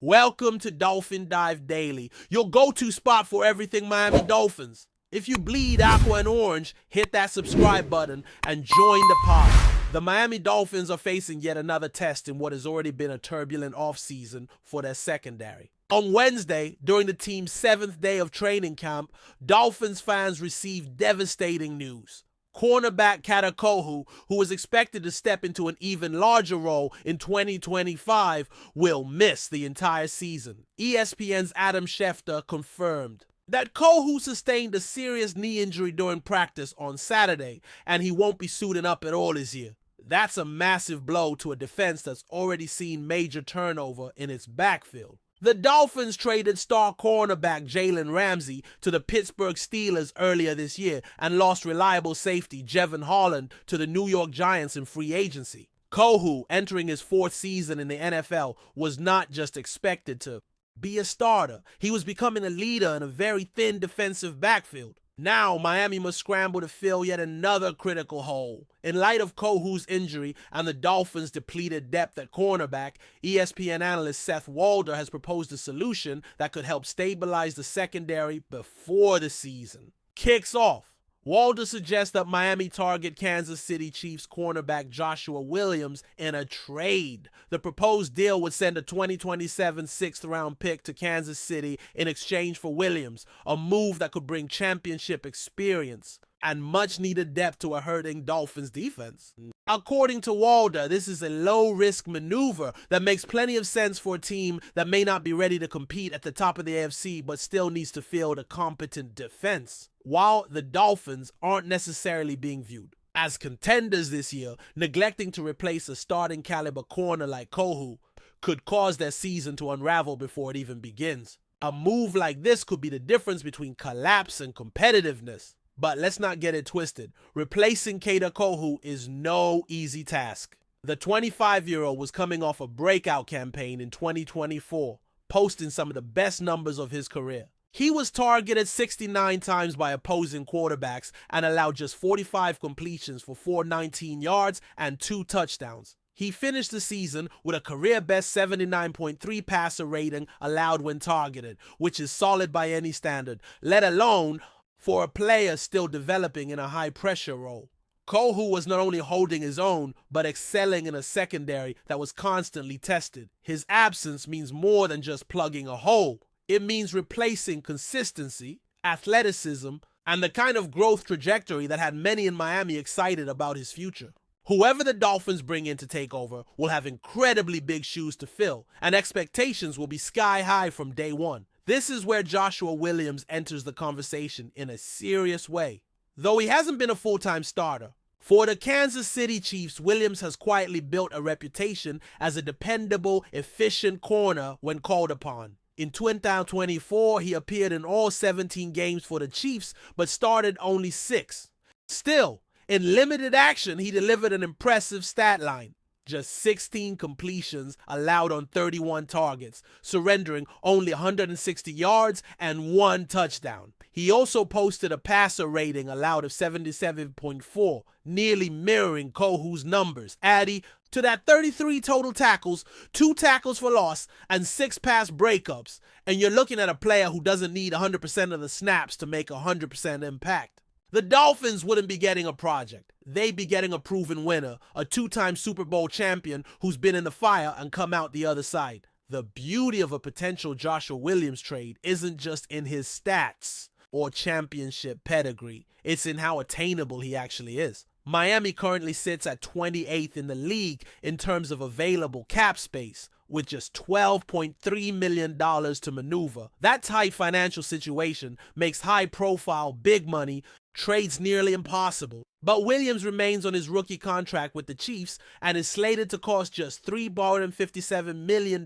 Welcome to Dolphin Dive Daily, your go-to spot for everything Miami Dolphins. If you bleed aqua and orange, hit that subscribe button and join the pod. The Miami Dolphins are facing yet another test in what has already been a turbulent offseason for their secondary. On Wednesday, during the team's 7th day of training camp, Dolphins fans received devastating news. Cornerback Katakohu, who was expected to step into an even larger role in 2025, will miss the entire season. ESPN's Adam Schefter confirmed that Kohu sustained a serious knee injury during practice on Saturday, and he won't be suiting up at all this year. That's a massive blow to a defense that's already seen major turnover in its backfield. The Dolphins traded star cornerback Jalen Ramsey to the Pittsburgh Steelers earlier this year and lost reliable safety Jevon Holland to the New York Giants in free agency. Kohu, entering his 4th season in the NFL, was not just expected to be a starter. He was becoming a leader in a very thin defensive backfield. Now, Miami must scramble to fill yet another critical hole. In light of Kohu's injury and the Dolphins' depleted depth at cornerback, ESPN analyst Seth Walder has proposed a solution that could help stabilize the secondary before the season kicks off. Walder suggests that Miami target Kansas City Chiefs cornerback Joshua Williams in a trade. The proposed deal would send a 2027 6th-round pick to Kansas City in exchange for Williams, a move that could bring championship experience and much-needed depth to a hurting Dolphins defense. According to Walder, this is a low-risk maneuver that makes plenty of sense for a team that may not be ready to compete at the top of the AFC but still needs to field a competent defense. While the Dolphins aren't necessarily being viewed as contenders this year, neglecting to replace a starting caliber corner like Kohu could cause their season to unravel before it even begins. A move like this could be the difference between collapse and competitiveness. But let's not get it twisted. Replacing Katakohu is no easy task. The 25-year-old was coming off a breakout campaign in 2024, posting some of the best numbers of his career. He was targeted 69 times by opposing quarterbacks and allowed just 45 completions for 419 yards and 2 touchdowns. He finished the season with a career-best 79.3 passer rating allowed when targeted, which is solid by any standard, let alone for a player still developing in a high-pressure role. Kohu was not only holding his own, but excelling in a secondary that was constantly tested. His absence means more than just plugging a hole. It means replacing consistency, athleticism, and the kind of growth trajectory that had many in Miami excited about his future. Whoever the Dolphins bring in to take over will have incredibly big shoes to fill, and expectations will be sky high from day one. This is where Joshua Williams enters the conversation in a serious way. Though he hasn't been a full-time starter, for the Kansas City Chiefs, Williams has quietly built a reputation as a dependable, efficient corner when called upon. In 2024, he appeared in all 17 games for the Chiefs, but started only 6. Still, in limited action, he delivered an impressive stat line. Just 16 completions allowed on 31 targets, surrendering only 160 yards and 1 touchdown. He also posted a passer rating allowed of 77.4, nearly mirroring Kohu's numbers, adding to that 33 total tackles, 2 tackles for loss, and 6 pass breakups. And you're looking at a player who doesn't need 100% of the snaps to make 100% impact. The Dolphins wouldn't be getting a project. They'd be getting a proven winner, a 2-time Super Bowl champion who's been in the fire and come out the other side. The beauty of a potential Joshua Williams trade isn't just in his stats or championship pedigree. It's in how attainable he actually is. Miami currently sits at 28th in the league in terms of available cap space, with just $12.3 million to maneuver. That tight financial situation makes high-profile, big money trades nearly impossible. But Williams remains on his rookie contract with the Chiefs and is slated to cost just $357 million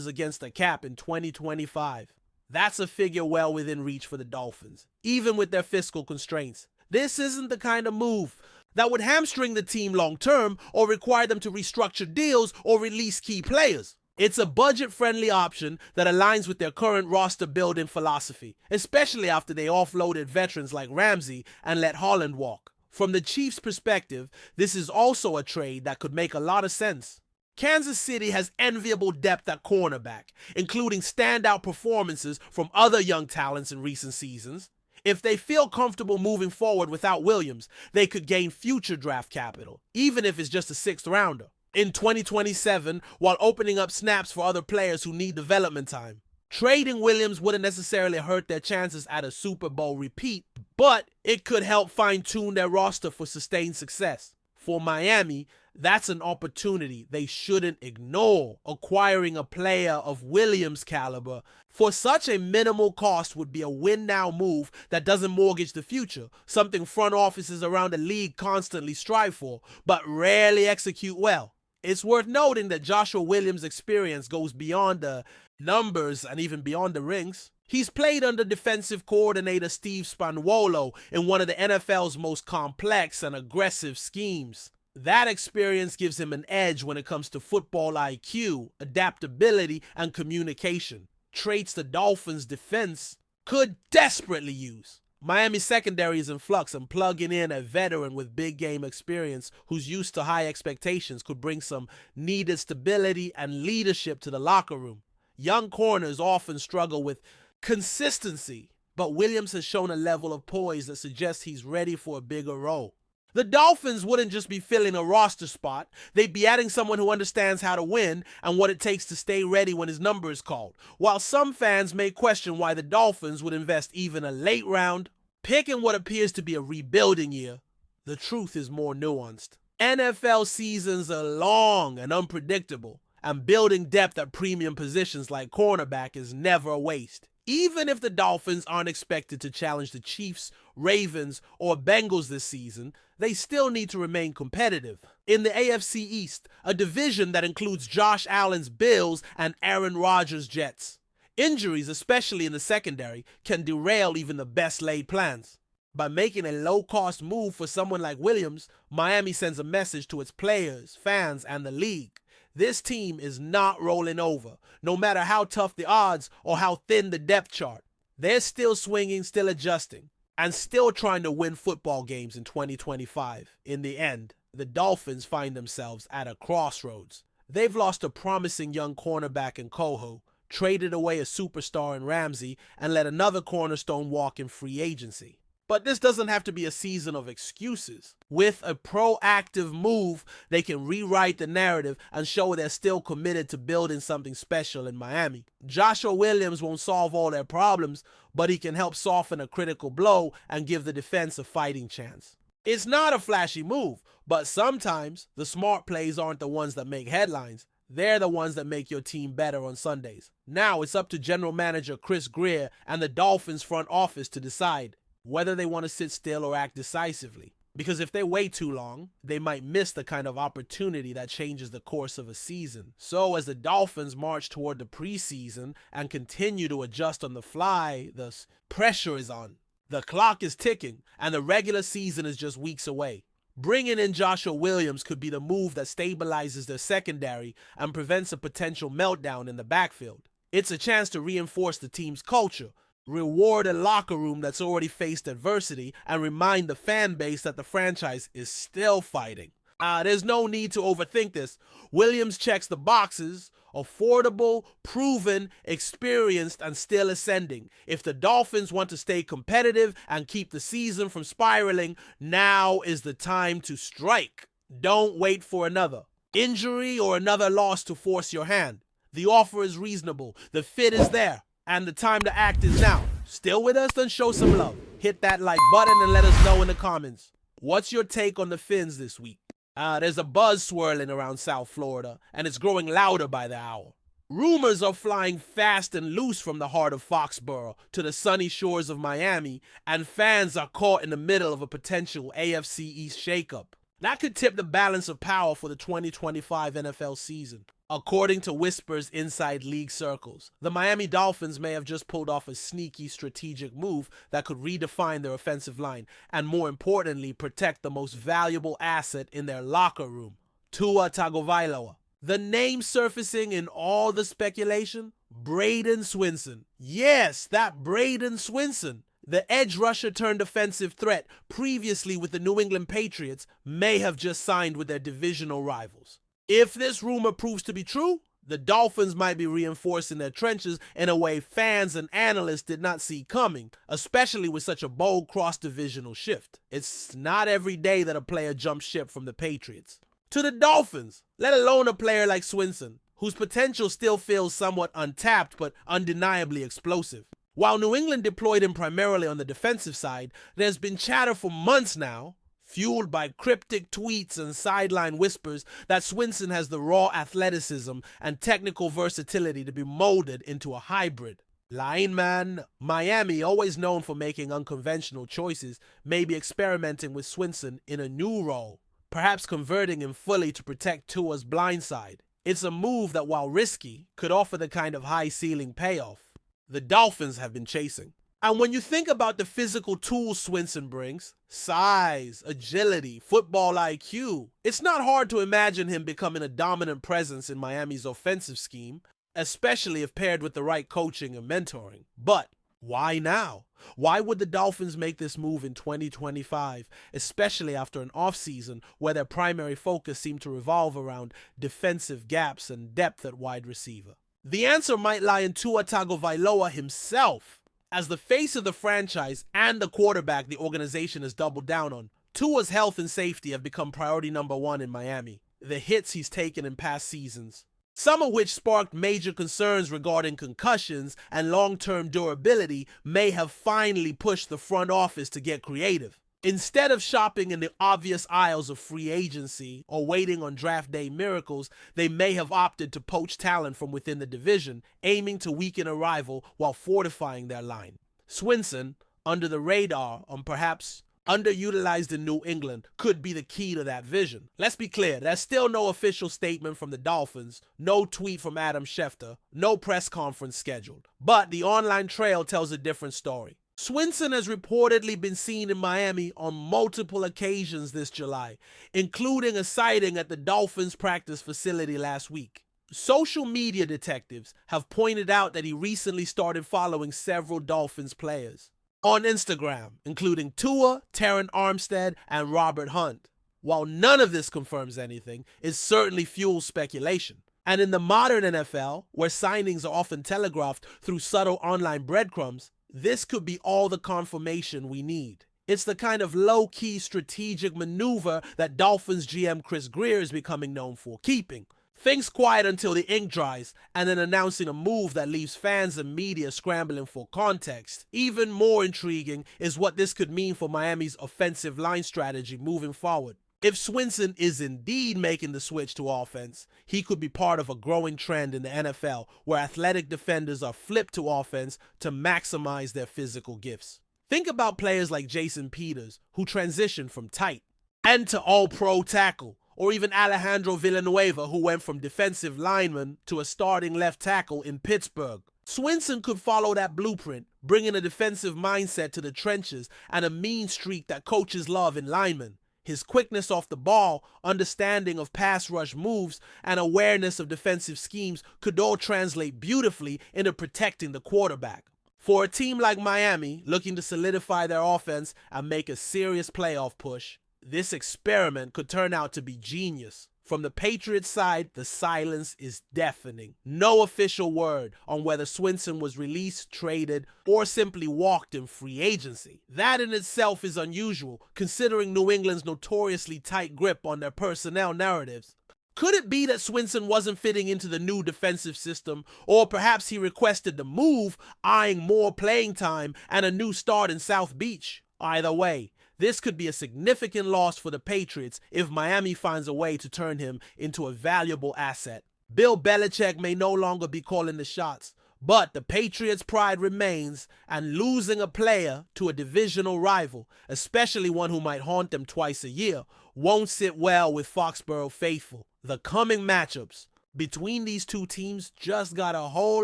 against the cap in 2025. That's a figure well within reach for the Dolphins, even with their fiscal constraints. This isn't the kind of move that would hamstring the team long-term or require them to restructure deals or release key players. It's a budget-friendly option that aligns with their current roster-building philosophy, especially after they offloaded veterans like Ramsey and let Holland walk. From the Chiefs' perspective, this is also a trade that could make a lot of sense. Kansas City has enviable depth at cornerback, including standout performances from other young talents in recent seasons. If they feel comfortable moving forward without Williams, they could gain future draft capital, even if it's just a 6th rounder, in 2027, while opening up snaps for other players who need development time. Trading Williams wouldn't necessarily hurt their chances at a Super Bowl repeat, but it could help fine-tune their roster for sustained success. For Miami, that's an opportunity they shouldn't ignore. Acquiring a player of Williams' caliber for such a minimal cost would be a win-now move that doesn't mortgage the future, something front offices around the league constantly strive for, but rarely execute well. It's worth noting that Joshua Williams' experience goes beyond the numbers and even beyond the rings. He's played under defensive coordinator Steve Spagnuolo in one of the NFL's most complex and aggressive schemes. That experience gives him an edge when it comes to football IQ, adaptability, and communication, traits the Dolphins' defense could desperately use. Miami's secondary is in flux, and plugging in a veteran with big game experience who's used to high expectations could bring some needed stability and leadership to the locker room. Young corners often struggle with consistency, but Williams has shown a level of poise that suggests he's ready for a bigger role. The Dolphins wouldn't just be filling a roster spot, they'd be adding someone who understands how to win and what it takes to stay ready when his number is called. While some fans may question why the Dolphins would invest even a late round pick in what appears to be a rebuilding year, the truth is more nuanced. NFL seasons are long and unpredictable, and building depth at premium positions like cornerback is never a waste. Even if the Dolphins aren't expected to challenge the Chiefs, Ravens, or Bengals this season, they still need to remain competitive. In the AFC East, a division that includes Josh Allen's Bills and Aaron Rodgers' Jets, injuries, especially in the secondary, can derail even the best laid plans. By making a low-cost move for someone like Williams, Miami sends a message to its players, fans, and the league. This team is not rolling over, no matter how tough the odds or how thin the depth chart. They're still swinging, still adjusting, and still trying to win football games in 2025. In the end, the Dolphins find themselves at a crossroads. They've lost a promising young cornerback in Coho, traded away a superstar in Ramsey, and let another cornerstone walk in free agency. But this doesn't have to be a season of excuses. With a proactive move, they can rewrite the narrative and show they're still committed to building something special in Miami. Joshua Williams won't solve all their problems, but he can help soften a critical blow and give the defense a fighting chance. It's not a flashy move, but sometimes the smart plays aren't the ones that make headlines. They're the ones that make your team better on Sundays. Now it's up to General Manager Chris Grier and the Dolphins front office to decide whether they want to sit still or act decisively. Because if they wait too long, they might miss the kind of opportunity that changes the course of a season. So as the Dolphins march toward the preseason and continue to adjust on the fly, the pressure is on. The clock is ticking, and the regular season is just weeks away. Bringing in Joshua Williams could be the move that stabilizes their secondary and prevents a potential meltdown in the backfield. It's a chance to reinforce the team's culture, reward a locker room that's already faced adversity, and remind the fan base that the franchise is still fighting. There's no need to overthink this. Williams checks the boxes: affordable, proven, experienced, and still ascending. If the Dolphins want to stay competitive and keep the season from spiraling, now is the time to strike. Don't wait for another injury or another loss to force your hand. The offer is reasonable, the fit is there, and the time to act is now. Still with us? Then show some love. Hit that like button and let us know in the comments. What's your take on the Fins this week? There's a buzz swirling around South Florida, and it's growing louder by the hour. Rumors are flying fast and loose from the heart of Foxborough to the sunny shores of Miami, and fans are caught in the middle of a potential AFC East shakeup. That could tip the balance of power for the 2025 NFL season. According to whispers inside league circles, the Miami Dolphins may have just pulled off a sneaky strategic move that could redefine their offensive line and, more importantly, protect the most valuable asset in their locker room, Tua Tagovailoa. The name surfacing in all the speculation? Braden Swinson. Yes, that Braden Swinson. The edge rusher turned offensive threat previously with the New England Patriots may have just signed with their divisional rivals. If this rumor proves to be true, the Dolphins might be reinforcing their trenches in a way fans and analysts did not see coming, especially with such a bold cross-divisional shift. It's not every day that a player jumps ship from the Patriots to the Dolphins, let alone a player like Swinson, whose potential still feels somewhat untapped but undeniably explosive. While New England deployed him primarily on the defensive side, there's been chatter for months now, fueled by cryptic tweets and sideline whispers, that Swinson has the raw athleticism and technical versatility to be molded into a hybrid. Lineman, Miami, always known for making unconventional choices, may be experimenting with Swinson in a new role, perhaps converting him fully to protect Tua's blindside. It's a move that, while risky, could offer the kind of high-ceiling payoff the Dolphins have been chasing. And when you think about the physical tools Swinson brings, size, agility, football IQ, it's not hard to imagine him becoming a dominant presence in Miami's offensive scheme, especially if paired with the right coaching and mentoring. But why now? Why would the Dolphins make this move in 2025, especially after an offseason where their primary focus seemed to revolve around defensive gaps and depth at wide receiver? The answer might lie in Tua Tagovailoa himself. As the face of the franchise and the quarterback the organization has doubled down on, Tua's health and safety have become priority number one in Miami. The hits he's taken in past seasons, some of which sparked major concerns regarding concussions and long-term durability, may have finally pushed the front office to get creative. Instead of shopping in the obvious aisles of free agency or waiting on draft day miracles, they may have opted to poach talent from within the division, aiming to weaken a rival while fortifying their line. Swinson, under the radar and perhaps underutilized in New England, could be the key to that vision. Let's be clear, there's still no official statement from the Dolphins, no tweet from Adam Schefter, no press conference scheduled. But the online trail tells a different story. Swinson has reportedly been seen in Miami on multiple occasions this July, including a sighting at the Dolphins practice facility last week. Social media detectives have pointed out that he recently started following several Dolphins players on Instagram, including Tua, Terron Armstead, and Robert Hunt. While none of this confirms anything, it certainly fuels speculation. And in the modern NFL, where signings are often telegraphed through subtle online breadcrumbs, this could be all the confirmation we need. It's the kind of low-key strategic maneuver that Dolphins GM Chris Grier is becoming known for, keeping things quiet until the ink dries and then announcing a move that leaves fans and media scrambling for context. Even more intriguing is what this could mean for Miami's offensive line strategy moving forward. If Swinson is indeed making the switch to offense, he could be part of a growing trend in the NFL where athletic defenders are flipped to offense to maximize their physical gifts. Think about players like Jason Peters, who transitioned from tight end to all-pro tackle, or even Alejandro Villanueva, who went from defensive lineman to a starting left tackle in Pittsburgh. Swinson could follow that blueprint, bringing a defensive mindset to the trenches and a mean streak that coaches love in linemen. His quickness off the ball, understanding of pass rush moves, and awareness of defensive schemes could all translate beautifully into protecting the quarterback. For a team like Miami, looking to solidify their offense and make a serious playoff push, this experiment could turn out to be genius. From the Patriots side, the silence is deafening. No official word on whether Swinson was released, traded, or simply walked in free agency. That in itself is unusual, considering New England's notoriously tight grip on their personnel narratives. Could it be that Swinson wasn't fitting into the new defensive system, or perhaps he requested the move, eyeing more playing time and a new start in South Beach? Either way, this could be a significant loss for the Patriots if Miami finds a way to turn him into a valuable asset. Bill Belichick may no longer be calling the shots, but the Patriots' pride remains, and losing a player to a divisional rival, especially one who might haunt them twice a year, won't sit well with Foxborough faithful. The coming matchups between these two teams just got a whole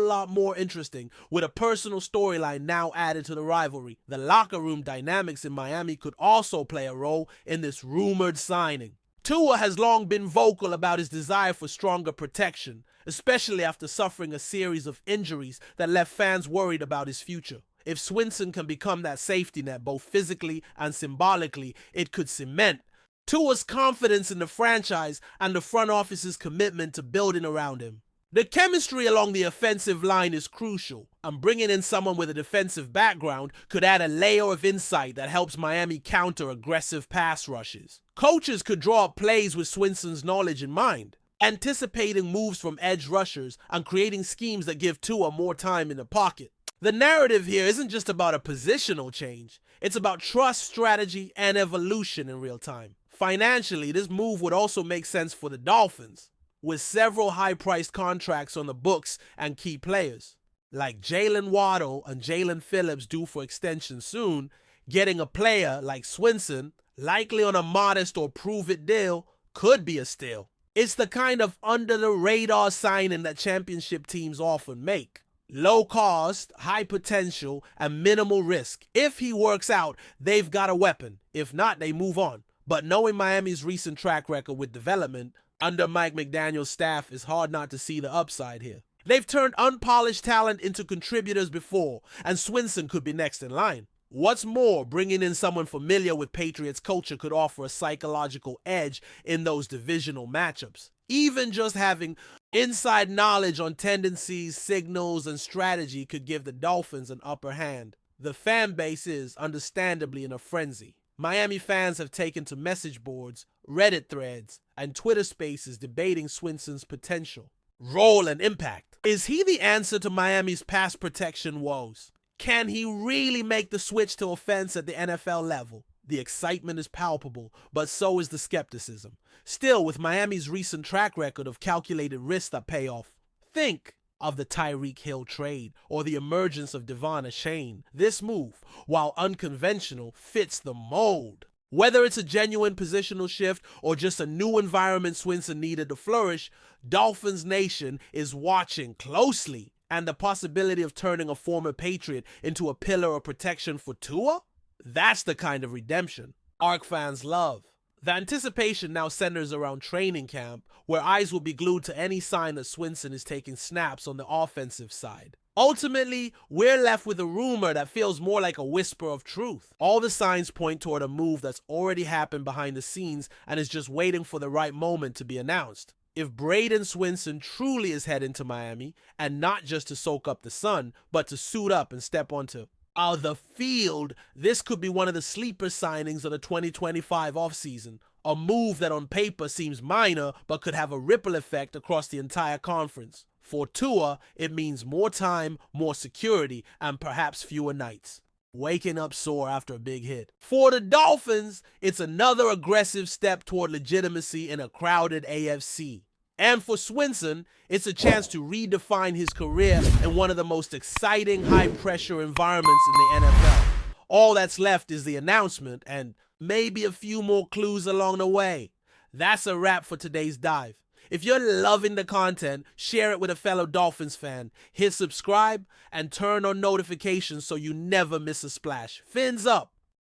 lot more interesting, with a personal storyline now added to the rivalry. The locker room dynamics in Miami could also play a role in this rumored signing. Tua has long been vocal about his desire for stronger protection, especially after suffering a series of injuries that left fans worried about his future. If Swinson can become that safety net both physically and symbolically, it could cement Tua's confidence in the franchise and the front office's commitment to building around him. The chemistry along the offensive line is crucial, and bringing in someone with a defensive background could add a layer of insight that helps Miami counter aggressive pass rushes. Coaches could draw up plays with Swinson's knowledge in mind, anticipating moves from edge rushers and creating schemes that give Tua more time in the pocket. The narrative here isn't just about a positional change, it's about trust, strategy, and evolution in real time. Financially, this move would also make sense for the Dolphins, with several high-priced contracts on the books and key players. Like Jalen Waddle and Jalen Phillips due for extension soon, getting a player like Swinson, likely on a modest or prove-it deal, could be a steal. It's the kind of under-the-radar signing that championship teams often make. Low cost, high potential, and minimal risk. If he works out, they've got a weapon. If not, they move on. But knowing Miami's recent track record with development under Mike McDaniel's staff, is hard not to see the upside here. They've turned unpolished talent into contributors before, and Swinson could be next in line. What's more, bringing in someone familiar with Patriots culture could offer a psychological edge in those divisional matchups. Even just having inside knowledge on tendencies, signals, and strategy could give the Dolphins an upper hand. The fan base is, understandably, in a frenzy. Miami fans have taken to message boards, Reddit threads, and Twitter spaces debating Swinson's potential, role, and impact. Is he the answer to Miami's pass protection woes? Can he really make the switch to offense at the NFL level? The excitement is palpable, but so is the skepticism. Still, with Miami's recent track record of calculated risks that pay off, think of the Tyreek Hill trade or the emergence of Devon Achane. This move, while unconventional, fits the mold. Whether it's a genuine positional shift or just a new environment Swinson needed to flourish, Dolphins Nation is watching closely. And the possibility of turning a former Patriot into a pillar of protection for Tua? That's the kind of redemption ARC fans love. The anticipation now centers around training camp, where eyes will be glued to any sign that Swinson is taking snaps on the offensive side. Ultimately, we're left with a rumor that feels more like a whisper of truth. All the signs point toward a move that's already happened behind the scenes and is just waiting for the right moment to be announced. If Braden Swinson truly is heading to Miami, and not just to soak up the sun, but to suit up and step onto the field, this could be one of the sleeper signings of the 2025 offseason. A move that on paper seems minor, but could have a ripple effect across the entire conference. For Tua, it means more time, more security, and perhaps fewer nights waking up sore after a big hit. For the Dolphins, it's another aggressive step toward legitimacy in a crowded AFC. And for Swinson, it's a chance to redefine his career in one of the most exciting high-pressure environments in the NFL. All that's left is the announcement and maybe a few more clues along the way. That's a wrap for today's dive. If you're loving the content, share it with a fellow Dolphins fan. Hit subscribe and turn on notifications so you never miss a splash. Fins up!